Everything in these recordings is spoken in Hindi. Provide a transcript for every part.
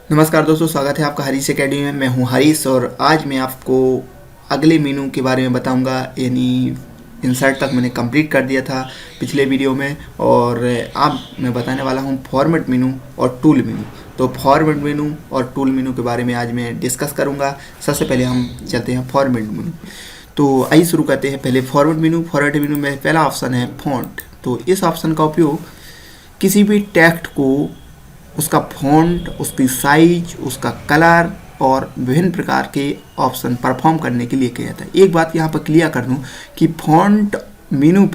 नमस्कार दोस्तों, स्वागत है आपका हरीश एकेडमी में। मैं हूं हरीश और आज मैं आपको अगले मेनू के बारे में बताऊंगा। यानी इंसर्ट तक मैंने कंप्लीट कर दिया था पिछले वीडियो में और अब मैं बताने वाला हूं फॉर्मेट मेनू और टूल मेनू। तो फॉर्मेट मेनू और टूल मेनू के बारे में आज मैं डिस्कस करूंगा। सबसे पहले हम चलते हैं फॉर्मेट मेनू। तो आइए शुरू करते हैं। पहले फॉर्मेट मेनू। फॉर्मेट मेनू में पहला ऑप्शन है फॉन्ट। तो इस ऑप्शन का उपयोग किसी भी टेक्स्ट को उसका फॉन्ट, उसकी साइज, उसका कलर और विभिन्न प्रकार के ऑप्शन परफॉर्म करने के लिए किया जाता है। एक बात यहाँ पर क्लियर कर दूँ कि फॉर्मेट मेनू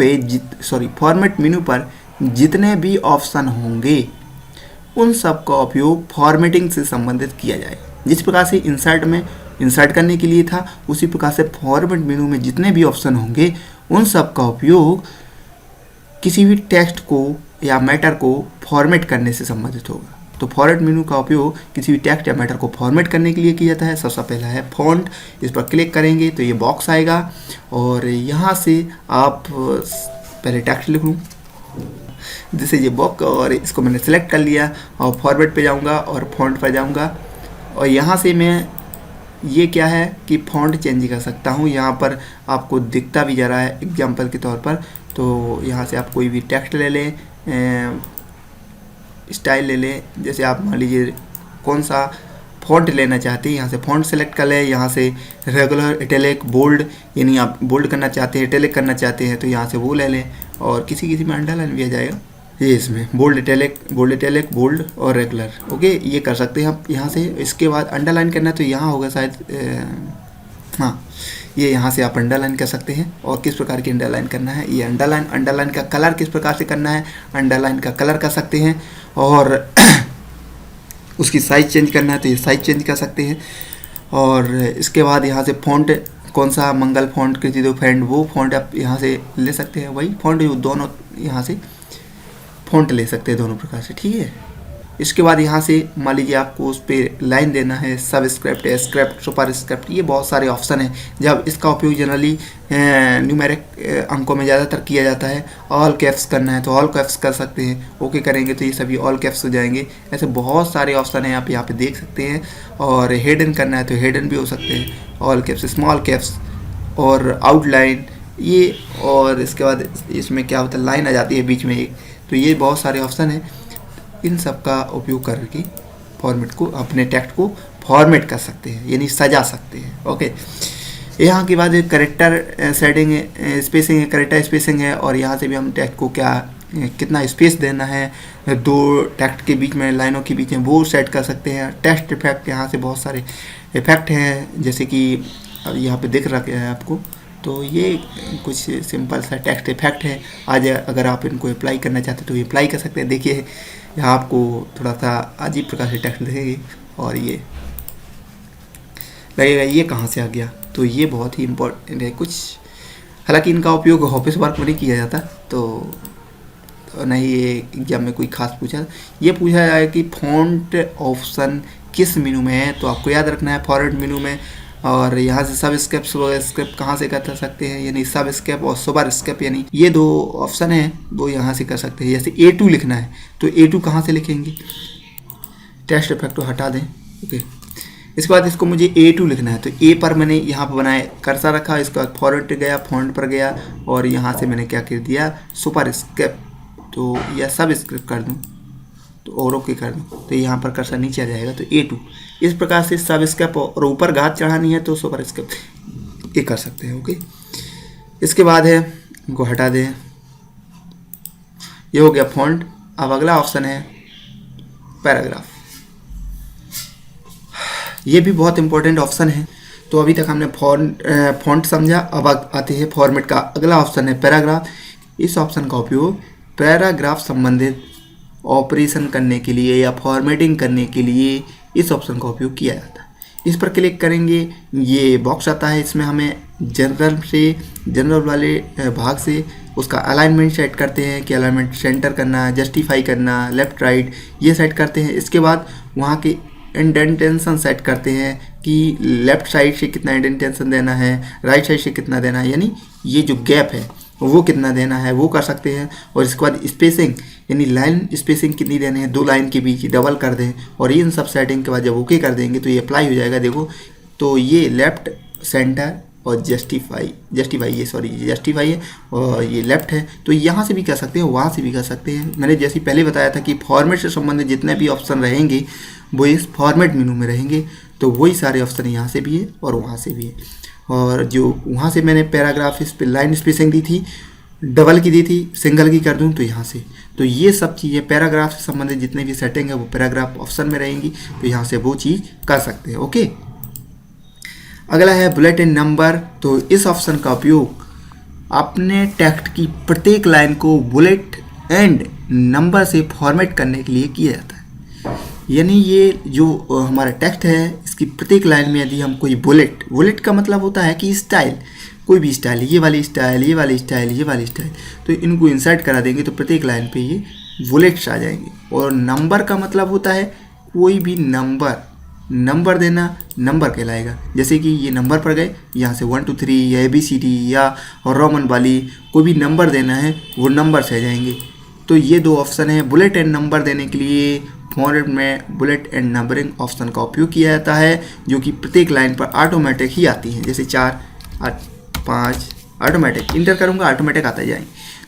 पर जितने भी ऑप्शन होंगे उन सब का उपयोग फॉर्मेटिंग से संबंधित किया जाए। जिस प्रकार से इंसर्ट करने के लिए था, उसी प्रकार से फॉर्मेट मेनू में जितने भी ऑप्शन होंगे उन सब का उपयोग किसी भी टेक्स्ट को या मैटर को फॉर्मेट करने से संबंधित होगा। तो फॉर्मेट मेनू का उपयोग किसी भी टेक्स्ट या मैटर को फॉर्मेट करने के लिए किया जाता है। सबसे पहला है फॉन्ट। इस पर क्लिक करेंगे तो ये बॉक्स आएगा और यहाँ से आप पहले टेक्स्ट लिख लूँ, जैसे ये बॉक्स, और इसको मैंने सेलेक्ट कर लिया और फॉर्मेट पे जाऊँगा और फॉन्ट पर जाऊँगा और यहाँ से मैं ये क्या है कि फॉन्ट चेंज कर सकता हूँ। यहाँ पर आपको दिखता भी जा रहा है एग्जाम्पल के तौर पर। तो यहाँ से आप कोई भी टेक्स्ट ले लें, स्टाइल ले लें। जैसे आप मान लीजिए कौन सा फॉन्ट लेना चाहते हैं, यहाँ से फॉन्ट सेलेक्ट कर लें। यहाँ से रेगुलर, इटैलिक, बोल्ड, यानी आप बोल्ड करना चाहते हैं, इटैलिक करना चाहते हैं तो यहाँ से वो ले लें। और किसी में अंडरलाइन भी आ जाएगा, ये इसमें बोल्ड इटैलिक, बोल्ड और रेगुलर। ओके, ये कर सकते हैं आप यहाँ से। इसके बाद अंडरलाइन करना है तो यहाँ होगा शायद, हाँ, ये यहाँ से आप अंडरलाइन कर सकते हैं। और किस प्रकार की अंडरलाइन करना है, ये अंडरलाइन का कलर किस प्रकार से करना है, अंडरलाइन का कलर कर सकते हैं। और उसकी साइज चेंज करना है तो ये साइज चेंज कर सकते हैं। और इसके बाद यहाँ से फ़ॉन्ट, कौन सा मंगल फ़ॉन्ट, कृतिदो फ़ॉन्ट, वो फ़ॉन्ट आप यहाँ से ले सकते हैं। वही फ़ॉन्ट दोनों यहाँ से फ़ॉन्ट ले सकते हैं दोनों प्रकार से, ठीक है। इसके बाद यहाँ से मान लीजिए आपको उस पर लाइन देना है, सबस्क्रिप्ट, स्क्रिप्ट, सुपरस्क्रिप्ट, ये बहुत सारे ऑप्शन हैं। जब इसका उपयोग जनरली न्यूमेरिक अंकों में ज़्यादातर किया जाता है। ऑल कैप्स करना है तो ऑल कैप्स कर सकते हैं। ओके करेंगे तो ये सभी ऑल कैप्स हो जाएंगे। ऐसे बहुत सारे ऑप्शन हैं, आप यहाँ पे देख सकते हैं। और हिडन करना है तो हिडन भी हो सकते हैं, ऑल कैप्स, स्मॉल कैप्स और आउटलाइन ये। और इसके बाद इसमें क्या होता है, लाइन आ जाती है बीच में एक। तो ये बहुत सारे ऑप्शन हैं। इन सब का उपयोग करके फॉर्मेट को, अपने टेक्स्ट को फॉर्मेट कर सकते हैं, यानी सजा सकते हैं। ओके, यहाँ के बाद करेक्टर सेटिंग, स्पेसिंग है, करेक्टर स्पेसिंग है। और यहाँ से भी हम टेक्स्ट को कितना स्पेस देना है, दो टेक्स्ट के बीच में, लाइनों के बीच में, वो सेट कर सकते हैं। टेक्स्ट इफेक्ट, यहाँ से बहुत सारे इफेक्ट हैं, जैसे कि यहाँ पे दिख रहा है आपको। तो ये कुछ सिंपल सा टेक्स्ट इफेक्ट है। आज अगर आप इनको अप्लाई करना चाहते हैं तो ये अप्लाई कर सकते हैं। देखिए यहाँ आपको थोड़ा सा अजीब प्रकार से टेक्स्ट दिखेगी और ये लगेगा ये कहाँ से आ गया। तो ये बहुत ही इम्पोर्टेंट है कुछ। हालांकि इनका उपयोग ऑफिस वर्क में नहीं किया जाता, तो नहीं ये एग्जाम में कोई खास पूछा। ये पूछा जाए कि फॉन्ट ऑप्शन किस मेनू में है, तो आपको याद रखना है फॉर्मेट मेनू में। और यहाँ से सब स्क्रिप्ट कहाँ से कर सकते हैं, यानी सब स्क्रिप्ट और सुपर स्क्रिप्ट, यानी ये दो ऑप्शन हैं वो यहाँ से कर सकते हैं। जैसे A2 लिखना है तो A2 कहाँ से लिखेंगे, टेक्स्ट इफेक्ट को हटा दें। ओके, इसके बाद इसको मुझे A2 लिखना है तो A पर मैंने यहाँ पर बनाए कर्सर रखा। इसके बाद फॉर्मेट गया, फॉन्ट पर गया और यहाँ से मैंने क्या कर दिया, सुपर स्क्रिप्ट। तो या सब स्क्रिप्ट कर दूँ तो और ओके कर दूँ तो यहाँ पर कर्सर नीचे आ जाएगा तो A2। इस प्रकार से सब स्क्रिप्ट और ऊपर घात चढ़ानी है तो सुपर स्क्रिप्ट ये कर सकते हैं। ओके, इसके बाद है, इनको हटा दें, ये हो गया फॉन्ट। अब अगला ऑप्शन है पैराग्राफ। ये भी बहुत इंपॉर्टेंट ऑप्शन है। तो अभी तक हमने फॉन्ट समझा, अब आते हैं फॉर्मेट का अगला ऑप्शन है पैराग्राफ। इस ऑप्शन का उपयोग पैराग्राफ संबंधित ऑपरेशन करने के लिए या फॉर्मेटिंग करने के लिए इस ऑप्शन का उपयोग किया जाता है। इस पर क्लिक करेंगे, ये बॉक्स आता है। इसमें हमें जनरल वाले भाग से उसका अलाइनमेंट सेट करते हैं कि अलाइनमेंट सेंटर करना, जस्टिफाई करना, लेफ्ट राइट, ये सेट करते हैं। इसके बाद वहाँ के इंडेंटेशन सेट करते हैं कि लेफ्ट साइड से कितना इंडेंटेशन देना है, राइट साइड से कितना देना है, यानी ये जो गैप है वो कितना देना है वो कर सकते हैं। और इसके बाद यानी लाइन स्पेसिंग कितनी देनी है, 2 लाइन के बीच डबल कर दें, और इन सब सेटिंग के बाद जब ओके कर देंगे तो ये अप्लाई हो जाएगा। देखो तो ये लेफ्ट सेंटर और जस्टिफाई जस्टिफाई है, और ये लेफ्ट है। तो यहाँ से भी कर सकते हैं, वहाँ से भी कर सकते हैं। मैंने जैसे पहले बताया था कि फॉर्मेट से संबंधित जितने भी ऑप्शन रहेंगे वो इस फॉर्मेट मेनू में रहेंगे, तो वही सारे ऑप्शन यहाँ से भी है और वहाँ से भी है। और जो वहाँ से मैंने पैराग्राफ इस पर लाइन स्पेसिंग दी थी, डबल की दी थी, सिंगल की कर दूँ तो यहाँ से। तो ये सब चीज़ें पैराग्राफ से संबंधित जितने भी सेटिंग है वो पैराग्राफ ऑप्शन में रहेंगी, तो यहाँ से वो चीज़ कर सकते हैं। ओके, अगला है बुलेट एंड नंबर। तो इस ऑप्शन का उपयोग अपने टेक्स्ट की प्रत्येक लाइन को बुलेट एंड नंबर से फॉर्मेट करने के लिए किया जाता है। यानी ये जो हमारा टेक्स्ट है इसकी प्रत्येक लाइन में यदि हम कोई बुलेट का मतलब होता है कि स्टाइल, कोई भी स्टाइल, ये वाली स्टाइल, ये वाली स्टाइल, ये वाली स्टाइल, तो इनको इंसर्ट करा देंगे तो प्रत्येक लाइन पे ये बुलेट्स आ जाएंगे। और नंबर का मतलब होता है कोई भी नंबर देना, नंबर कहलाएगा। जैसे कि ये नंबर पर गए, यहाँ से 1 2 3 या ABCD या रोमन वाली कोई भी नंबर देना है वो नंबर से आ जाएंगे। तो ये 2 ऑप्शन है। बुलेट एंड नंबर देने के लिए फॉर्मेट में बुलेट एंड नंबरिंग ऑप्शन का उपयोग किया जाता है, जो कि प्रत्येक लाइन पर ऑटोमेटिक ही आती है। जैसे 4 8 5 ऑटोमेटिक इंटर करूँगा, ऑटोमेटिक आता जाएंगे।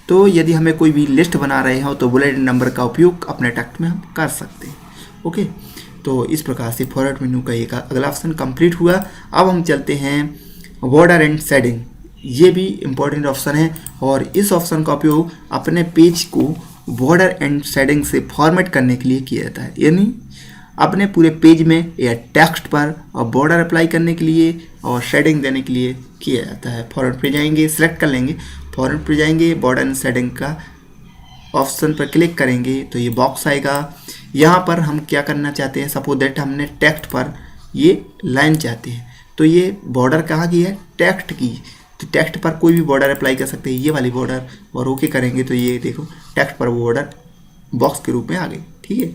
तो यदि हमें कोई भी लिस्ट बना रहे हो तो बुलेट एंड नंबर का उपयोग अपने टेक्स्ट में हम कर सकते हैं। ओके, तो इस प्रकार से फॉर्मेट मेनू का एक अगला ऑप्शन कंप्लीट हुआ। अब हम चलते हैं बॉर्डर एंड शेडिंग। ये भी इम्पोर्टेंट ऑप्शन है, और इस ऑप्शन का उपयोग अपने पेज को बॉर्डर एंड शेडिंग से फॉर्मेट करने के लिए किया जाता है। यानी अपने पूरे पेज में या टेक्स्ट पर और बॉर्डर अप्लाई करने के लिए और शेडिंग देने के लिए किया जाता है। फॉर्मेट पे जाएंगे, सिलेक्ट कर लेंगे, फॉर्मेट पे जाएंगे, बॉर्डर एंड शेडिंग का ऑप्शन पर क्लिक करेंगे तो ये बॉक्स आएगा। यहाँ पर हम क्या करना चाहते हैं, सपोज दैट हमने टेक्स्ट पर ये लाइन चाहते हैं, तो ये बॉर्डर कहाँ की है, टेक्स्ट की। तो टेक्स्ट पर कोई भी बॉर्डर अप्लाई कर सकते हैं, ये वाली बॉर्डर, और ओके करेंगे तो ये देखो टेक्स्ट पर वो बॉर्डर बॉक्स के रूप में आ गई। ठीक है,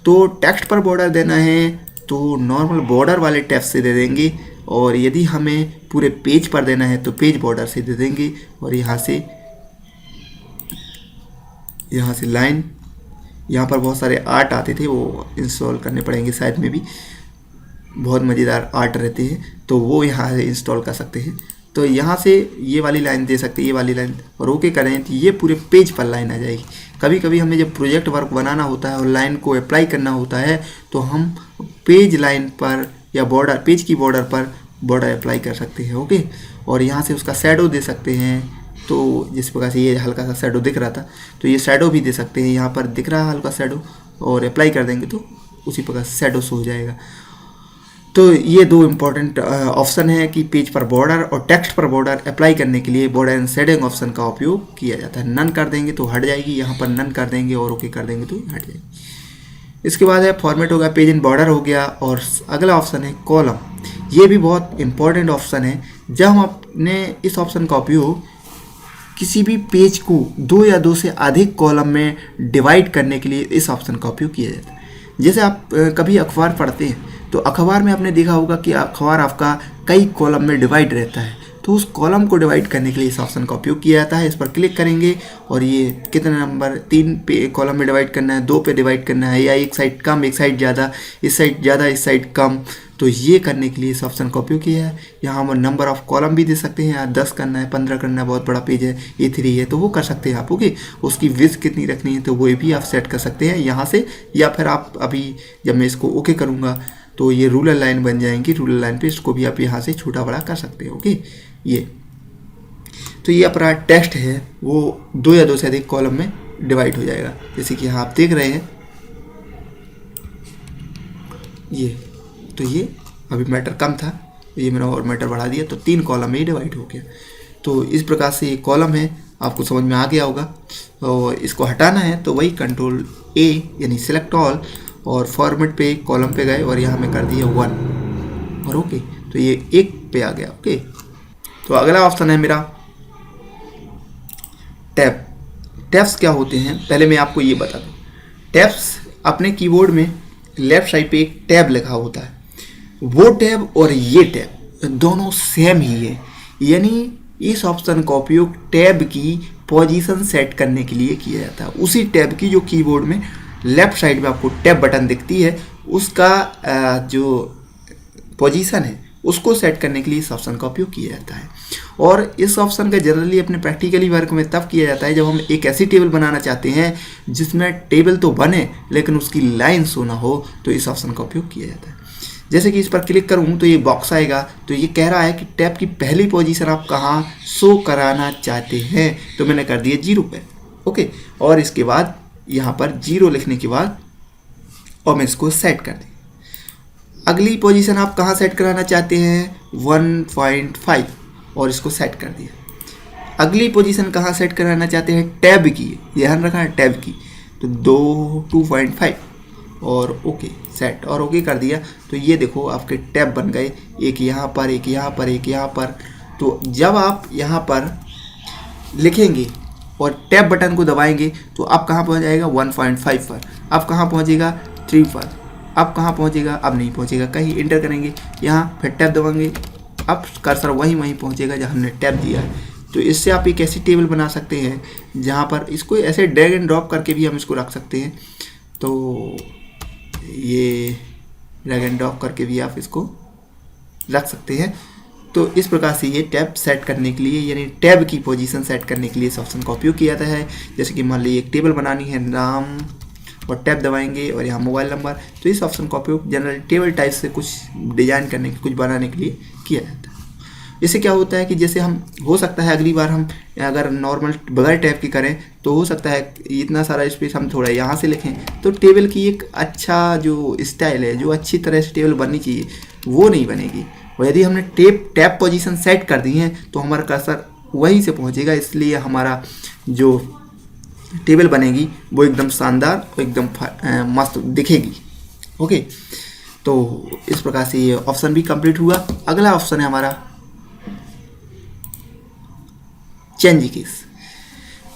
तो टेक्स्ट पर बॉर्डर देना है तो नॉर्मल बॉर्डर वाले टेक्स्ट से दे देंगे, और यदि हमें पूरे पेज पर देना है तो पेज बॉर्डर से दे देंगे। और यहाँ से लाइन, यहाँ पर बहुत सारे आर्ट आते थे, वो इंस्टॉल करने पड़ेंगे, शायद में भी बहुत मज़ेदार आर्ट रहते हैं, तो वो यहाँ से इंस्टॉल कर सकते हैं। तो यहाँ से ये वाली लाइन दे सकते हैं, ये वाली लाइन, और ओके करें तो ये पूरे पेज पर लाइन आ जाएगी। कभी कभी हमें जब प्रोजेक्ट वर्क बनाना होता है और लाइन को अप्लाई करना होता है तो हम पेज लाइन पर या बॉर्डर, पेज की बॉर्डर पर बॉर्डर अप्लाई कर सकते हैं। ओके, और यहाँ से उसका शैडो दे सकते हैं। तो जिस प्रकार से ये हल्का सा शैडो दिख रहा था तो ये शैडो भी दे सकते हैं, यहाँ पर दिख रहा है हल्का शैडो, और अप्लाई कर देंगे तो उसी प्रकार से शैडो शो हो जाएगा। तो ये 2 इम्पॉर्टेंट ऑप्शन है कि पेज पर बॉर्डर और टेक्स्ट पर बॉर्डर अप्लाई करने के लिए बॉर्डर एंड शेडिंग ऑप्शन का उपयोग किया जाता है। नन कर देंगे तो हट जाएगी, यहाँ पर नन कर देंगे और ओके कर देंगे तो हट जाएगी। इसके बाद है फॉर्मेट हो गया, पेज एंड बॉर्डर हो गया, और अगला ऑप्शन है कॉलम। ये भी बहुत इंपॉर्टेंट ऑप्शन है। जब हम अपने इस ऑप्शन का उपयोग किसी भी पेज को 2 या 2 से अधिक कॉलम में डिवाइड करने के लिए इस ऑप्शन का उपयोग किया जाता है। जैसे आप कभी अखबार पढ़ते हैं तो अखबार में आपने देखा होगा कि अखबार आपका कई कॉलम में डिवाइड रहता है, तो उस कॉलम को डिवाइड करने के लिए इस ऑप्शन का उपयोग किया जाता है। इस पर क्लिक करेंगे और ये कितने नंबर 3 पे कॉलम में डिवाइड करना है, 2 पे डिवाइड करना है, या एक साइड कम एक साइड ज़्यादा, इस साइड ज़्यादा इस साइड कम, तो ये करने के लिए इस ऑप्शन का उपयोग किया है। यहाँ हम नंबर ऑफ कॉलम भी दे सकते हैं, या 10 करना है, 15 करना है, बहुत बड़ा पेज है, A3 है तो वो कर सकते हैं आप। ओके, उसकी विड्थ कितनी रखनी है तो वो भी आप सेट कर सकते हैं यहाँ से, या फिर आप अभी जब मैं इसको ओके करूँगा तो ये रूलर लाइन बन जाएंगी, रूलर लाइन पे इसको भी आप यहाँ से छोटा बड़ा कर सकते हैं। ओके, ये तो ये अपना टेक्स्ट है वो 2 या 2 से अधिक कॉलम में डिवाइड हो जाएगा। जैसे कि यहाँ आप देख रहे हैं ये, तो ये अभी मैटर कम था, ये मैंने और मैटर बढ़ा दिया तो 3 कॉलम में ही डिवाइड हो गया। तो इस प्रकार से ये कॉलम है, आपको समझ में आ गया होगा। और इसको हटाना है तो वही कंट्रोल A यानी सिलेक्ट ऑल, और फॉर्मेट पे कॉलम पे गए और यहाँ में कर दिए 1 और ओके, तो ये 1 पे आ गया। ओके, तो अगला ऑप्शन है मेरा टैब। टैब्स क्या होते हैं पहले मैं आपको ये बता दूँ। टैब्स अपने कीबोर्ड में लेफ्ट साइड पे एक टैब लिखा होता है, वो टैब और ये टैब दोनों सेम ही है। यानी इस ऑप्शन का उपयोग टैब की पोजीशन सेट करने के लिए किया जाता है। उसी टैब की जो कीबोर्ड में लेफ्ट साइड में आपको टैब बटन दिखती है, उसका जो पोजीशन है उसको सेट करने के लिए इस ऑप्शन का उपयोग किया जाता है। और इस ऑप्शन का जनरली अपने प्रैक्टिकली वर्क में तब किया जाता है जब हम एक ऐसी टेबल बनाना चाहते हैं जिसमें टेबल तो बने लेकिन उसकी लाइन शो ना हो, तो इस ऑप्शन का उपयोग किया जाता है। जैसे कि इस पर क्लिक करूँ तो ये बॉक्स आएगा, तो ये कह रहा है कि टैब की पहली पोजीशन आप कहाँ शो कराना चाहते हैं, तो मैंने कर दिया 0 पे। ओके, और इसके बाद यहाँ पर 0 लिखने के बाद और मैं इसको सेट कर दी। अगली पोजीशन आप कहाँ सेट कराना चाहते हैं 1.5 और इसको सेट कर दिया। अगली पोजीशन कहाँ सेट कराना चाहते हैं टैब की, ध्यान रखना है टैब की, तो 2.5 और ओके सेट और ओके कर दिया। तो ये देखो आपके टैब बन गए, एक यहाँ पर, एक यहाँ पर, एक यहाँ पर। तो जब आप यहाँ पर लिखेंगे और टैब बटन को दबाएंगे तो आप कहाँ पहुँच जाएगा 1.5 पर, अब कहाँ पहुँचेगा 3 पर, अब कहाँ पहुँचेगा, अब नहीं पहुँचेगा, कहीं इंटर करेंगे यहाँ, फिर टैब दबाएंगे, अब कर्सर वहीं पहुँचेगा जहाँ हमने टैब दिया है। तो इससे आप एक ऐसी टेबल बना सकते हैं जहाँ पर इसको ऐसे ड्रैग एंड ड्रॉप करके भी हम इसको रख सकते हैं। तो ये ड्रैग एंड ड्रॉप करके भी आप इसको रख सकते हैं। तो इस प्रकार से ये टैब सेट करने के लिए, यानी टैब की पोजीशन सेट करने के लिए इस ऑप्शन का उपयोग किया जाता है। जैसे कि मान लीजिए एक टेबल बनानी है, नाम और टैब दबाएंगे और यहाँ मोबाइल नंबर, तो इस ऑप्शन का उपयोग जनरल टेबल टाइप से कुछ डिजाइन करने के, कुछ बनाने के लिए किया जाता है। इससे क्या होता है कि जैसे हम, हो सकता है अगली बार हम अगर नॉर्मल बगैर टैब की करें तो हो सकता है इतना सारा स्पेस हम थोड़ा यहाँ से लिखें, तो टेबल की एक अच्छा जो स्टाइल है, जो अच्छी तरह से टेबल बननी चाहिए, वो नहीं बनेगी। और यदि हमने टैब पोजीशन सेट कर दी है तो हमारा कर्सर वहीं से पहुँचेगा, इसलिए हमारा जो टेबल बनेगी वो एकदम शानदार, एकदम मस्त दिखेगी। ओके, तो इस प्रकार से ये ऑप्शन भी कंप्लीट हुआ। अगला ऑप्शन है हमारा चेंज कीज।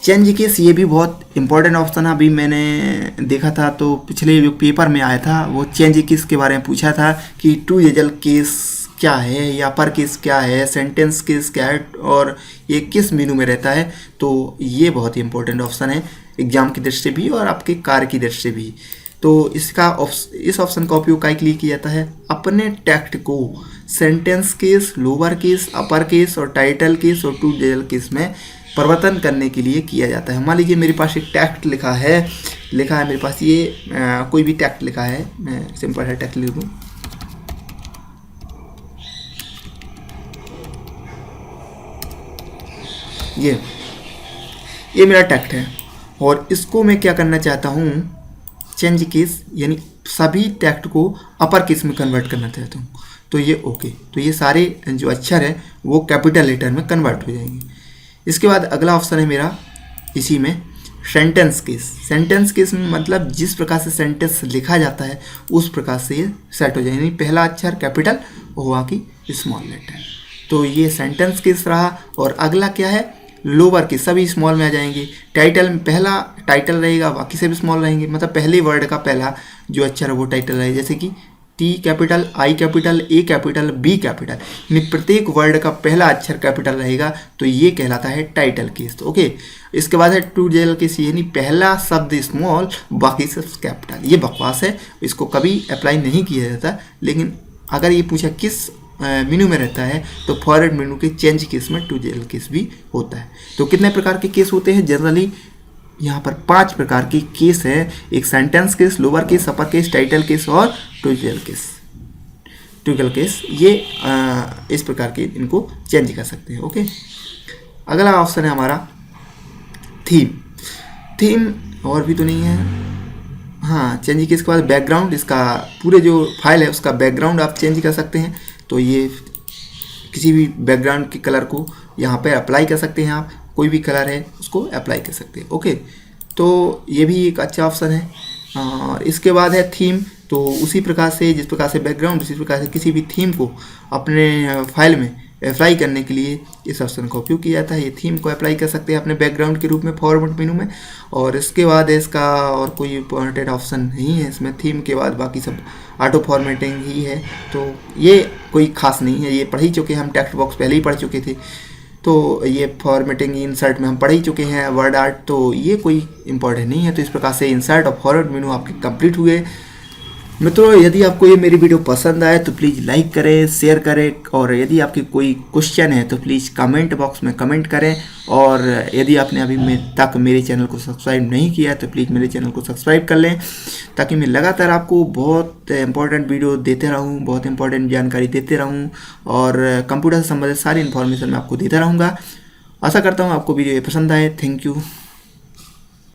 चेंज कीज ये भी बहुत इंपॉर्टेंट ऑप्शन है। अभी मैंने देखा था तो पिछले जो पेपर में आया था वो चेंज कीज के बारे में पूछा था कि टू एजल केस क्या है, या अपर केस क्या है, सेंटेंस केस क्या है और ये किस मेनू में रहता है। तो ये बहुत ही इंपॉर्टेंट ऑप्शन है एग्जाम की दृष्टि से भी और आपके कार्य की दृष्टि से भी। तो इस ऑप्शन का उपयोग काय के लिए किया जाता है, अपने टेक्स्ट को sentence case, lower case, upper case और टाइटल केस और टू एजल केस में परिवर्तन करने के लिए किया जाता है। मान लीजिए मेरे पास एक टेक्स्ट लिखा है मेरे पास ये कोई भी टेक्स्ट लिखा है, मैं सिंपल है टेक्स्ट लिख दूँ। ये मेरा टेक्स्ट है और इसको मैं क्या करना चाहता हूँ, चेंज केस, यानी सभी टेक्स्ट को अपर केस में कन्वर्ट करना चाहता हूँ। तो ये ओके, तो ये सारे जो अक्षर है वो कैपिटल लेटर में कन्वर्ट हो जाएंगे। इसके बाद अगला ऑप्शन है मेरा इसी में सेंटेंस केस। सेंटेंस केस में मतलब जिस प्रकार से सेंटेंस लिखा जाता है उस प्रकार से ये सेट हो जाएगा, यानी पहला अक्षर कैपिटल और बाकी स्मॉल लेटर। तो ये सेंटेंस केस रहा। और अगला क्या है, लोअर केस, सभी स्मॉल में आ जाएंगे। टाइटल में पहला टाइटल रहेगा, बाकी से भी स्मॉल रहेंगे, मतलब पहले वर्ड का पहला जो अक्षर है वो टाइटल रहेगा। जैसे कि T capital, I capital, A capital, B capital, यानी प्रत्येक वर्ड का पहला अक्षर कैपिटल रहेगा, तो ये कहलाता है टाइटल केस। तो ओके, इसके बाद है टू एजल केस, यानी पहला शब्द स्मॉल बाकी सब कैपिटल। ये बकवास है, इसको कभी अप्लाई नहीं किया जाता, लेकिन अगर ये पूछा किस मेनू में रहता है तो फॉरवर्ड मेनू के चेंज केस में टू एजल केस भी होता है। तो कितने प्रकार के केस होते हैं, जनरली यहाँ पर 5 प्रकार के केस है। एक sentence case, lower case, upper case, title case और टू एजल केस। टू एजल केस ये इस प्रकार के इनको चेंज कर सकते हैं। ओके, अगला ऑप्शन है हमारा थीम। और भी तो नहीं है, हाँ, चेंज केस के बाद बैकग्राउंड, इसका पूरे जो फाइल है उसका बैकग्राउंड आप चेंज कर सकते हैं। तो ये किसी भी बैकग्राउंड के कलर को यहाँ पे अप्लाई कर सकते हैं, आप कोई भी कलर है उसको अप्लाई कर सकते हैं। ओके, तो ये भी एक अच्छा ऑप्शन है। और इसके बाद है थीम। तो उसी प्रकार से, जिस प्रकार से बैकग्राउंड, उसी प्रकार से किसी भी थीम को अपने फाइल में अप्लाई करने के लिए इस ऑप्शन का उपयोग किया जाता है। ये थीम को अप्लाई कर सकते हैं अपने बैकग्राउंड के रूप में फॉरवर्ड मेनू में। और इसके बाद इसका और कोई इम्पोर्टेंट ऑप्शन नहीं है इसमें, थीम के बाद बाकी सब ऑटो फॉर्मेटिंग ही है। तो ये कोई खास नहीं है, ये पढ़ ही चुके हैं हम, टेक्स्ट बॉक्स पहले ही पढ़ चुके थे। तो ये फॉर्मेटिंग इंसर्ट में हम पढ़ ही चुके हैं, वर्ड आर्ट, तो ये कोई इंपॉर्टेंट नहीं है। तो इस प्रकार से इंसर्ट और फॉरवर्ड मेनू आपके कंप्लीट हुए। मित्रों, यदि आपको ये मेरी वीडियो पसंद आए तो प्लीज़ लाइक करें, शेयर करें, और यदि आपकी कोई क्वेश्चन है तो प्लीज़ कमेंट बॉक्स में कमेंट करें। और यदि आपने अभी तक मेरे चैनल को सब्सक्राइब नहीं किया तो प्लीज़ मेरे चैनल को सब्सक्राइब कर लें, ताकि मैं लगातार आपको बहुत इंपॉर्टेंट वीडियो देते रहूं, बहुत इंपॉर्टेंट जानकारी देते रहूं, और कंप्यूटर से संबंधित सारी इन्फॉर्मेशन मैं आपको देता रहूँगा। आशा करता हूँ आपको वीडियो पसंद आए। Thank you.